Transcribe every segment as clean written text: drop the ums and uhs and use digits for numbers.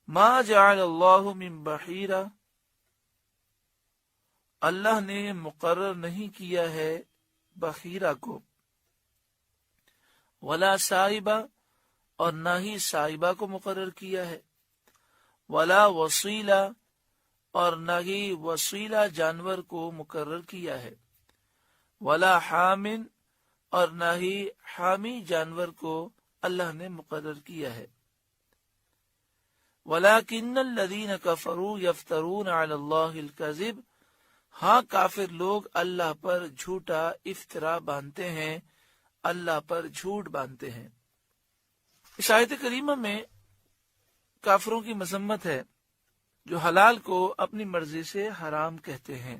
ما جعل اللہ من بحیرہ، اللہ نے مقرر نہیں کیا ہے بحیرہ کو، ولا صائبہ، اور نہ ہی صائبہ کو مقرر کیا ہے، ولا وصیلہ، اور نہ ہی وصیلہ جانور کو مقرر کیا ہے، ولا حامن، اور نہ ہی حامی جانور کو اللہ نے مقرر کیا ہے۔ وَلَكِنَّ الَّذِينَ كَفَرُوا يَفْتَرُونَ عَلَى اللَّهِ الْكَذِبَ، ہاں کافر لوگ اللہ پر جھوٹا افطرا باندھتے ہیں، اللہ پر جھوٹ باندھتے ہیں۔ اس آیت کریمہ میں کافروں کی مذمت ہے جو حلال کو اپنی مرضی سے حرام کہتے ہیں۔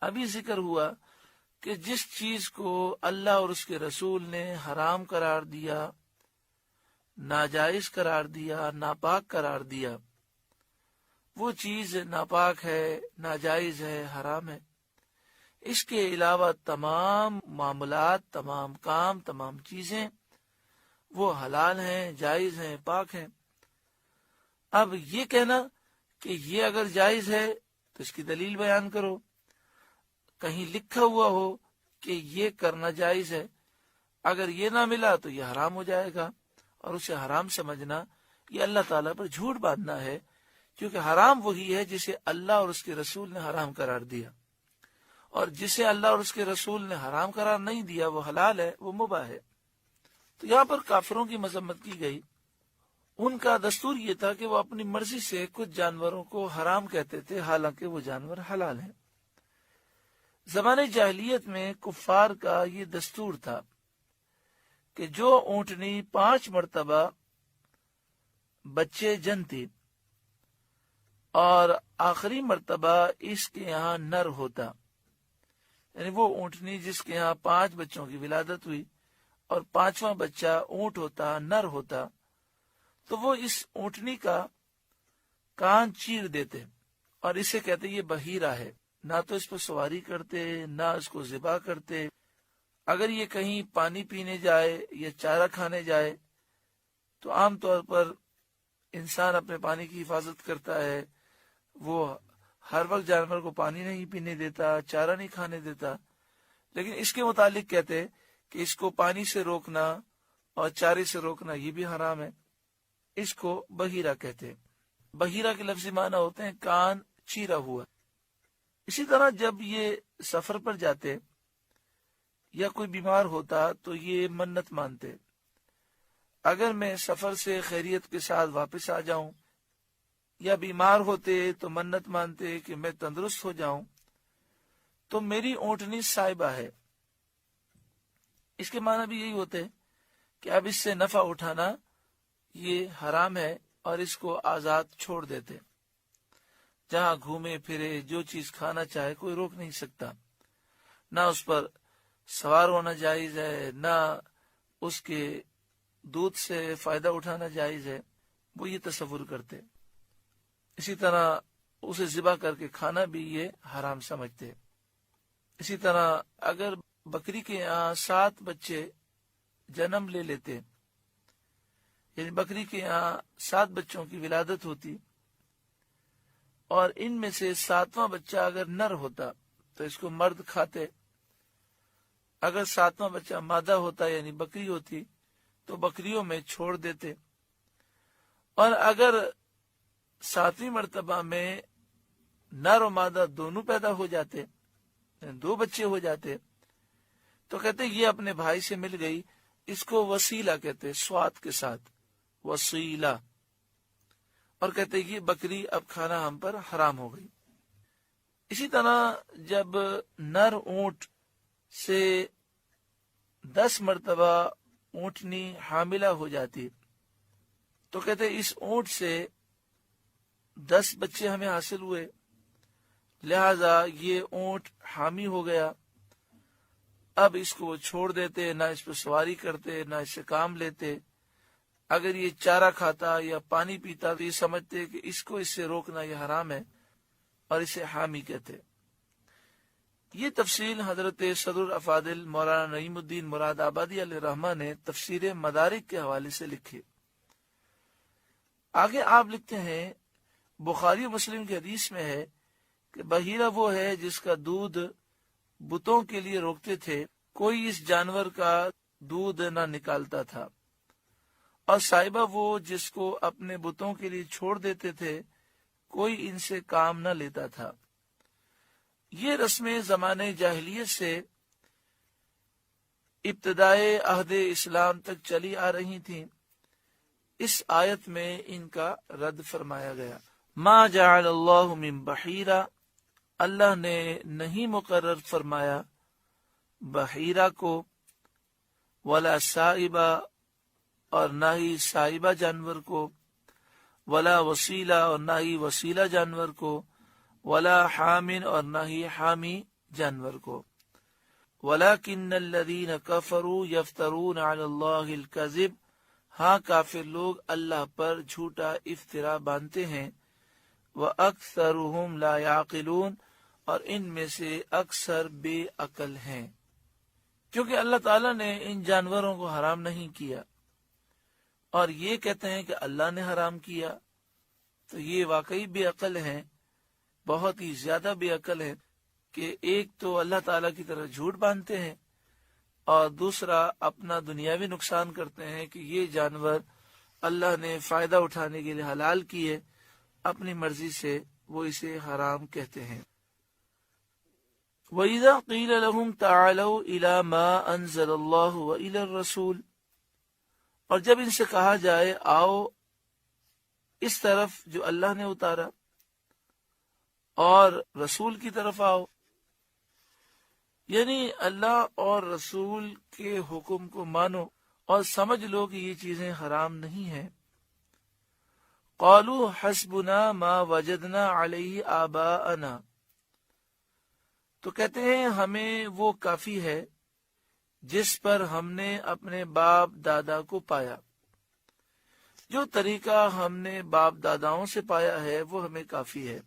ابھی ذکر ہوا کہ جس چیز کو اللہ اور اس کے رسول نے حرام قرار دیا، ناجائز قرار دیا، ناپاک قرار دیا، وہ چیز ناپاک ہے، ناجائز ہے، حرام ہے۔ اس کے علاوہ تمام معاملات، تمام کام، تمام چیزیں وہ حلال ہیں، جائز ہیں، پاک ہیں۔ اب یہ کہنا کہ یہ اگر جائز ہے تو اس کی دلیل بیان کرو، کہیں لکھا ہوا ہو کہ یہ کرنا جائز ہے، اگر یہ نہ ملا تو یہ حرام ہو جائے گا، اور اسے حرام سمجھنا یہ اللہ تعالیٰ پر جھوٹ باندھنا ہے، کیونکہ حرام وہی ہے جسے اللہ اور اس کے رسول نے حرام قرار دیا، اور جسے اللہ اور اس کے رسول نے حرام قرار نہیں دیا وہ حلال ہے، وہ مباح ہے۔ تو یہاں پر کافروں کی مذمت کی گئی۔ ان کا دستور یہ تھا کہ وہ اپنی مرضی سے کچھ جانوروں کو حرام کہتے تھے، حالانکہ وہ جانور حلال ہیں۔ زمانہ جاہلیت میں کفار کا یہ دستور تھا کہ جو اونٹنی 5 مرتبہ بچے جنتی اور آخری مرتبہ اس کے یہاں نر ہوتا، یعنی وہ اونٹنی جس کے یہاں 5 بچوں کی ولادت ہوئی اور 5واں بچہ اونٹ ہوتا، نر ہوتا، تو وہ اس اونٹنی کا کان چیر دیتے اور اسے کہتے یہ بحیرہ ہے، نہ تو اس پر سواری کرتے، نہ اس کو ذبح کرتے۔ اگر یہ کہیں پانی پینے جائے یا چارہ کھانے جائے تو عام طور پر انسان اپنے پانی کی حفاظت کرتا ہے، وہ ہر وقت جانور کو پانی نہیں پینے دیتا، چارہ نہیں کھانے دیتا، لیکن اس کے متعلق کہتے کہ اس کو پانی سے روکنا اور چارے سے روکنا یہ بھی حرام ہے، اس کو بحیرہ کہتے۔ بحیرہ کے لفظی معنی ہوتے ہیں کان چیرا ہوا۔ اسی طرح جب یہ سفر پر جاتے یا کوئی بیمار ہوتا تو یہ منت مانتے، اگر میں سفر سے خیریت کے ساتھ واپس آ جاؤں، یا بیمار ہوتے تو منت مانتے کہ میں تندرست ہو جاؤں تو میری اونٹنی صائبہ ہے۔ اس کے معنی بھی یہی ہوتے کہ اب اس سے نفع اٹھانا یہ حرام ہے اور اس کو آزاد چھوڑ دیتے، جہاں گھومے پھرے، جو چیز کھانا چاہے کوئی روک نہیں سکتا، نہ اس پر سوار ہونا جائز ہے، نہ اس کے دودھ سے فائدہ اٹھانا جائز ہے، وہ یہ تصور کرتے۔ اسی طرح اسے ذبح کر کے کھانا بھی یہ حرام سمجھتے۔ اسی طرح اگر بکری کے یہاں 7 بچے جنم لے لیتے، یعنی بکری کے یہاں 7 بچوں کی ولادت ہوتی اور ان میں سے 7واں بچہ اگر نر ہوتا تو اس کو مرد کھاتے، اگر 7واں بچہ مادہ ہوتا یعنی بکری ہوتی تو بکریوں میں چھوڑ دیتے، اور اگر 7ویں مرتبہ میں نر و مادہ دونوں پیدا ہو جاتے، یعنی 2 بچے ہو جاتے، تو کہتے یہ اپنے بھائی سے مل گئی، اس کو وسیلہ کہتے، سوات کے ساتھ وسیلہ، اور کہتے یہ بکری اب کھانا ہم پر حرام ہو گئی۔ اسی طرح جب نر اونٹ سے 10 مرتبہ اونٹنی حاملہ ہو جاتی تو کہتے اس اونٹ سے 10 بچے ہمیں حاصل ہوئے، لہذا یہ اونٹ حامی ہو گیا، اب اس کو وہ چھوڑ دیتے، نہ اس پہ سواری کرتے، نہ اس سے کام لیتے۔ اگر یہ چارہ کھاتا یا پانی پیتا تو یہ سمجھتے کہ اس کو اس سے روکنا یہ حرام ہے اور اسے حامی کہتے۔ یہ تفصیل حضرت صدر الافاضل مولانا نعیم الدین مراد آبادی علیہ رحمہ نے تفسیر مدارک کے حوالے سے لکھی۔ آگے آپ لکھتے ہیں بخاری و مسلم کی حدیث میں ہے کہ بحیرہ وہ ہے جس کا دودھ بتوں کے لیے روکتے تھے، کوئی اس جانور کا دودھ نہ نکالتا تھا، اور صاحبہ وہ جس کو اپنے بتوں کے لیے چھوڑ دیتے تھے، کوئی ان سے کام نہ لیتا تھا۔ یہ رسمیں زمانے جاہلیت سے ابتدائے عہد اسلام تک چلی آ رہی تھیں۔ اس آیت میں ان کا رد فرمایا گیا۔ ما جعل اللہ من بحیرہ، اللہ نے نہیں مقرر فرمایا بحیرہ کو، ولا سائبہ، اور نہ ہی سائبہ جانور کو، ولا وسیلہ، اور نہ ہی وسیلہ جانور کو، ولا حامن، اور نہ ہی حامی جانور کو، ولیکن الذین کفروا یفترون علی اللہ الکذب، ہاں کافر لوگ اللہ پر جھوٹا افترا باندھتے ہیں، وَأَكْثَرُهُمْ لَا يَعْقِلُونَ، اور ان میں سے اکثر بے عقل ہیں۔ کیونکہ اللہ تعالیٰ نے ان جانوروں کو حرام نہیں کیا اور یہ کہتے ہیں کہ اللہ نے حرام کیا، تو یہ واقعی بے عقل ہیں، بہت ہی زیادہ بے عقل ہیں کہ ایک تو اللہ تعالیٰ کی طرح جھوٹ باندھتے ہیں اور دوسرا اپنا دنیاوی نقصان کرتے ہیں کہ یہ جانور اللہ نے فائدہ اٹھانے کے لیے حلال کیے، اپنی مرضی سے وہ اسے حرام کہتے ہیں۔ وَإِذَا قِيلَ لَهُمْ تَعَالَوْا إِلَى مَا أَنزَلَ اللَّهُ وَإِلَى الرَّسُولِ، اور جب ان سے کہا جائے آؤ اس طرف جو اللہ نے اتارا اور رسول کی طرف آؤ، یعنی اللہ اور رسول کے حکم کو مانو اور سمجھ لو کہ یہ چیزیں حرام نہیں ہیں۔ قالوا حسبنا ما وجدنا علیہ آباءنا، تو کہتے ہیں ہمیں وہ کافی ہے جس پر ہم نے اپنے باپ دادا کو پایا، جو طریقہ ہم نے باپ داداؤں سے پایا ہے وہ ہمیں کافی ہے۔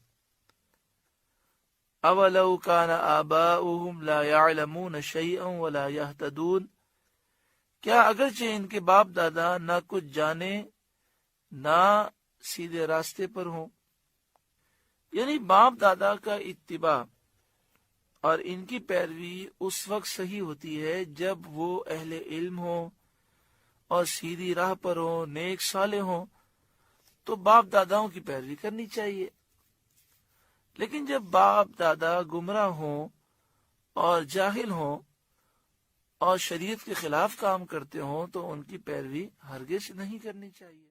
اولو کان آباؤہم لا یعلمون شیئا ولا یہتدون، کیا اگرچہ ان کے باپ دادا نہ کچھ جانے نہ سیدھے راستے پر ہوں، یعنی باپ دادا کا اتباع اور ان کی پیروی اس وقت صحیح ہوتی ہے جب وہ اہل علم ہوں اور سیدھی راہ پر ہوں، نیک صالح ہوں، تو باپ داداؤں کی پیروی کرنی چاہیے۔ لیکن جب باپ دادا گمراہ ہوں اور جاہل ہوں اور شریعت کے خلاف کام کرتے ہوں تو ان کی پیروی ہرگز نہیں کرنی چاہیے۔